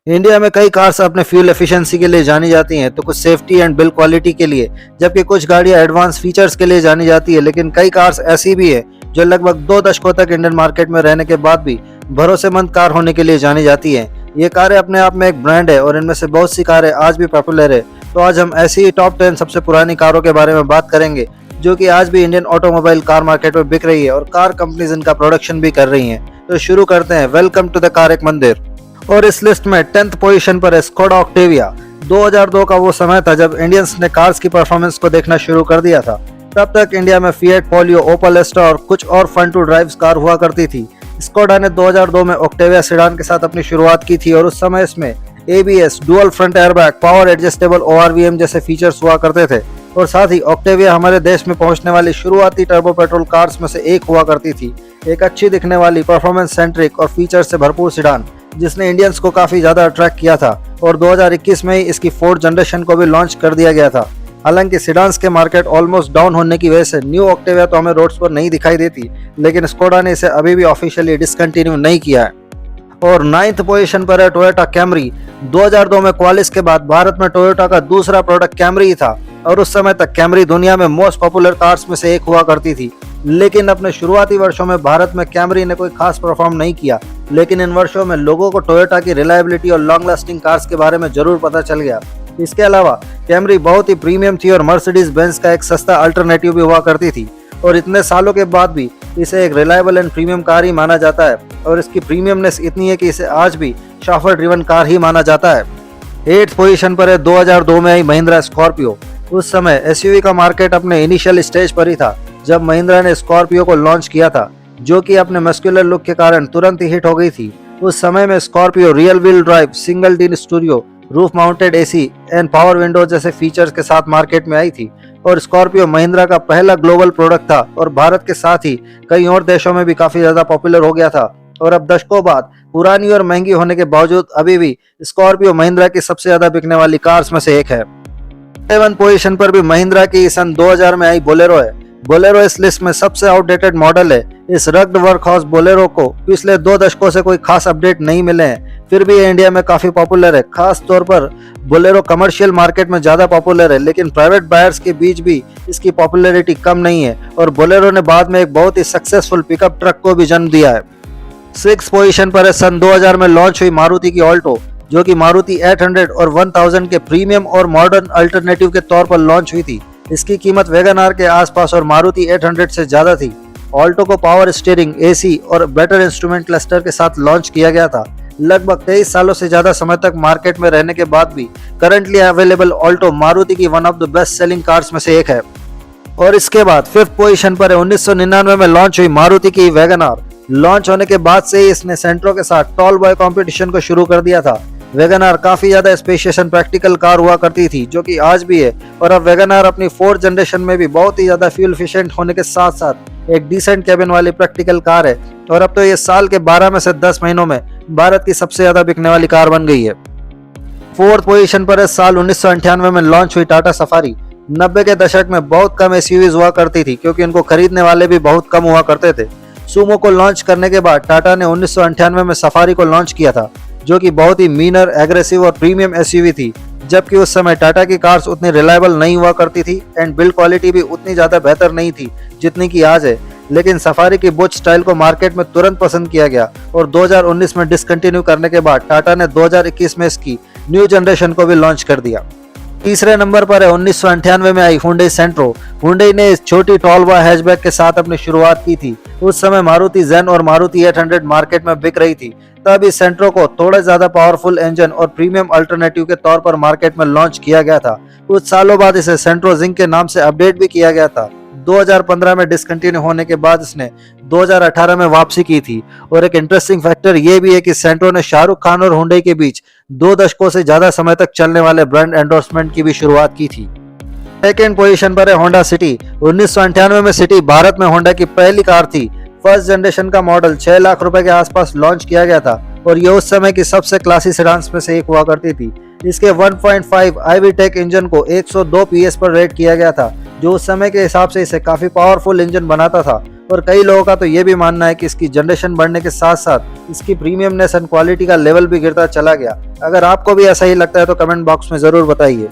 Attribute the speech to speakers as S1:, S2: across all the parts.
S1: India में कई cars अपने फ्यूल एफिशिएंसी के लिए जानी जाती हैं, तो कुछ सेफ्टी एंड बिल्ड क्वालिटी के लिए, जबकि कुछ गाड़ियां एडवांस फीचर्स के लिए जानी जाती है। लेकिन कई कार्स ऐसी भी है जो लगभग 2 दशकों तक इंडियन मार्केट में रहने के बाद भी भरोसेमंद कार होने के लिए जानी जाती हैं। ये कारें अपने आप में एक ब्रांड है और इनमें से बहुत सी कारें आज भी पॉपुलर है। तो आज हम ऐसी ही टॉप 10 सबसे पुरानी कारों के बारे में बात करेंगे जो कि आज भी इंडियन ऑटोमोबाइल कार मार्केट में बिक रही है और कार कंपनीज इनका प्रोडक्शन भी कर रही हैं। तो शुरू करते हैं। वेलकम टू द कार एक मंदिर। और इस लिस्ट में 10th पोजीशन पर है स्कोडा ऑक्टेविया। 2002 का वो समय था जब इंडियंस ने कार्स की परफॉर्मेंस को देखना शुरू कर दिया था। तब तक इंडिया में फिएट पोलियो, ओपल एस्ट्रा और कुछ और फन टू ड्राइव कार हुआ करती थी। स्कोडा ने 2002 में ऑक्टेविया सेडान के साथ अपनी शुरुआत की थी और उस समय इसमें ABS, dual front airbag, power adjustable ORVM जैसे फीचर्स हुआ करते थे। और साथ ही ऑक्टेविया हमारे देश में पहुंचने वाली शुरुआती टर्बो पेट्रोल कार्स में से एक हुआ करती थी। एक अच्छी दिखने वाली, परफॉर्मेंस सेंट्रिक और फीचर से भरपूर सेडान जिसने इंडियंस को काफी ज्यादा अट्रैक्ट किया था। और 2021 में ही इसकी 4th जनरेशन को भी लॉन्च कर दिया गया था। हालांकि सेडान्स के मार्केट ऑलमोस्ट डाउन होने की वजह से न्यू ऑक्टेविया तो हमें रोड्स पर नहीं दिखाई देती, लेकिन स्कोडा ने इसे अभी भी ऑफिशियली डिसकंटिन्यू नहीं किया है। और 9th पोजीशन पर है टोयोटा कैमरी। 2002 में क्वालिस के बाद भारत में टोयोटा का दूसरा प्रोडक्ट कैमरी ही था और उस समय तक कैमरी दुनिया में मोस्ट पॉपुलर कार्स में से एक हुआ करती थी। लेकिन अपने शुरुआती वर्षों में भारत में कैमरी ने कोई खास परफॉर्म नहीं किया, लेकिन इन वर्षों में लोगों को टोयोटा की रिलायबिलिटी और लॉन्ग लास्टिंग कार्स के बारे में जरूर पता चल गया। इसके अलावा कैमरी बहुत ही प्रीमियम थी और मर्सिडीज बेंज का एक सस्ता अल्टरनेटिव भी हुआ करती थी। और इतने सालों के बाद भी इसे एक रिलायबल एंड प्रीमियम कार ही माना जाता है और इसकी प्रीमियमनेस इतनी है कि इसे आज भी शॉफर ड्रिवन कार ही माना जाता है। 8th पोजीशन पर है 2002 में आई महिंद्रा स्कॉर्पियो। उस समय एसयूवी का मार्केट अपने इनिशियल स्टेज पर ही था जब महिंद्रा ने स्कॉर्पियो को लॉन्च किया था, जो कि अपने मस्कुलर लुक के कारण तुरंत ही हिट हो गई थी। उस समय में Scorpio rear wheel drive, single din studio, roof mounted AC and power window जैसे फीचर्स के साथ मार्केट में आई थी। और स्कॉर्पियो महिंद्रा का पहला ग्लोबल प्रोडक्ट था और भारत के साथ ही कई और देशों में भी काफी ज्यादा पॉपुलर हो गया था। और अब दशकों बाद पुरानी और महंगी होने के बावजूद अभी भी स्कॉर्पियो महिंद्रा की सबसे ज्यादा बिकने वाली कार्स में से एक है। 7th पोजीशन पर भी महिंद्रा की सन 2000 में आई बोलेरो है। बोलेरो इस लिस्ट में सबसे आउटडेटेड मॉडल है। इस रग्ड वर्कहॉर्स बोलेरो को पिछले 2 दशकों से कोई खास अपडेट नहीं मिले हैं, फिर भी ये इंडिया में काफी पॉपुलर है। खास तौर पर बोलेरो कमर्शियल मार्केट में ज्यादा पॉपुलर है, लेकिन प्राइवेट बायर्स के बीच भी इसकी पॉपुलैरिटी कम नहीं है। और बोलेरो ने बाद में एक बहुत ही सक्सेसफुल पिकअप ट्रक को भी जन्म दिया है। 6th पोजीशन पर है सन 2000 में लॉन्च हुई मारुति की ऑल्टो, जो कि मारुति 800 और 1000 के प्रीमियम और मॉडर्न अल्टरनेटिव के तौर पर लॉन्च हुई थी। इसकी कीमत वैगन आर के आसपास और मारुति 800 से ज्यादा थी। ऑल्टो को पावर स्टीयरिंग, AC और बेटर इंस्ट्रूमेंट क्लस्टर के साथ लॉन्च किया गया था। लगभग 23 सालों से ज्यादा समय तक मार्केट में रहने के बाद भी करंटली अवेलेबल ऑल्टो मारुति की one of the best selling cars में से एक है। और इसके बाद 5th पोजीशन पर है 1999 में लॉन्च हुई मारुति की वैगन आर। लॉन्च होने के बाद से ही इसने सेंट्रो के साथ टॉल बॉय कंपटीशन को शुरू कर दिया था। वैगन आर काफी ज्यादा स्पेशियस एंड प्रैक्टिकल कार हुआ करती थी, जो कि आज भी है। और अब वैगन आर अपनी 4th जनरेशन में भी बहुत ही ज्यादा फ्यूल एफिशिएंट होने के साथ साथ एक डिसेंट कैबिन वाली प्रैक्टिकल कार है। और अब तो ये साल के 12 में से 10 महीनों में भारत की सबसे ज्यादा बिकने वाली कार बन गई है। 4th पोजीशन पर है साल 1998 में लॉन्च हुई टाटा सफारी। 90 के दशक में बहुत कम SUVs हुआ करती थी क्योंकि इनको खरीदने वाले भी बहुत कम हुआ करते थे। सुमो को लॉन्च करने के बाद टाटा ने 1998 में सफारी को लॉन्च किया था, जो कि बहुत ही मीनर, एग्रेसिव और प्रीमियम SUV थी। जबकि उस समय टाटा की कार्स उतनी रिलायबल नहीं हुआ करती थी एंड बिल्ड क्वालिटी भी उतनी ज्यादा बेहतर नहीं थी जितनी की आज है। लेकिन सफारी की बुच स्टाइल को मार्केट में तुरंत पसंद किया गया और 2019 में डिसकंटिन्यू करने के बाद टाटा ने 2021 में इसकी न्यू जनरेशन को भी लॉन्च कर दिया। तीसरे नंबर पर है 1998 में आई हुंडई सेंट्रो। हुंडई ने इस छोटी टॉल बॉय हैचबैक के साथ अपनी शुरुआत की थी। उस समय मारुति जेन और मारुति 800 मार्केट में बिक रही थी। तब इस सेंट्रो को थोड़े ज्यादा पावरफुल इंजन और प्रीमियम अल्टरनेटिव के तौर पर मार्केट में लॉन्च किया गया था। कुछ सालों बाद इसे सेंट्रो जिंक के नाम से अपडेट भी किया गया था। 2015 में डिसकंटिन्यू होने के बाद इसने 2018 में वापसी की थी। और एक इंटरेस्टिंग फैक्टर ये भी है कि सेंट्रो ने शाहरुख खान और हुंडई के बीच 2 दशकों से ज्यादा समय तक चलने वाले ब्रांड एंडोर्समेंट की भी शुरुआत की थी। 2nd पोजीशन पर है होंडा सिटी। 1998 में सिटी भारत में होंडा की पहली कार थी। 1st जनरेशन का मॉडल 6 लाख रुपए के आसपास लॉन्च किया गया था और ये उस समय की सबसे क्लासी सेडान्स में से एक हुआ करती थी। इसके 1.5 IVTEC इंजन को 102 PS पर रेट किया गया था, जो उस समय के हिसाब से इसे काफ़ी पावरफुल इंजन बनाता था। और कई लोगों का तो ये भी मानना है कि इसकी जनरेशन बढ़ने के साथ साथ इसकी प्रीमियमनेस एंड क्वालिटी का लेवल भी गिरता चला गया। अगर आपको भी ऐसा ही लगता है तो कमेंट बॉक्स में ज़रूर बताइए।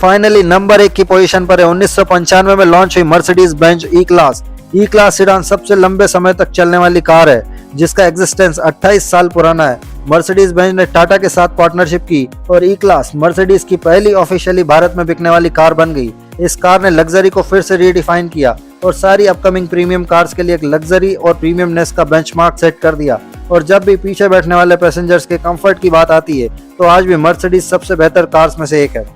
S1: फाइनली नंबर 1 की पोजीशन पर है 1995 में लॉन्च हुई मर्सिडीज बेंज ई क्लास। ई क्लास सीडान सबसे लंबे समय तक चलने वाली कार है, जिसका एग्जिस्टेंस 28 साल पुराना है। मर्सिडीज बेंज ने टाटा के साथ पार्टनरशिप की और ई क्लास मर्सिडीज की पहली ऑफिशियली भारत में बिकने वाली कार बन गई। इस कार ने लग्जरी को फिर से रीडिफाइन किया और सारी अपकमिंग प्रीमियम कार्स के लिए एक लग्जरी और प्रीमियमनेस का बेंचमार्क सेट कर दिया। और जब भी पीछे बैठने वाले पैसेंजर्स के कंफर्ट की बात आती है तो आज भी मर्सिडीज सबसे बेहतर कार्स में से एक है।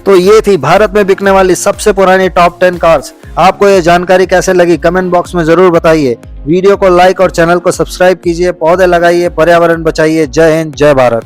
S1: तो ये थी भारत में बिकने वाली सबसे पुरानी टॉप 10 कार्स। आपको ये जानकारी कैसे लगी कमेंट बॉक्स में जरूर बताइए। वीडियो को लाइक और चैनल को सब्सक्राइब कीजिए, पौधे लगाइए, पर्यावरण बचाइए। जय हिंद, जय भारत।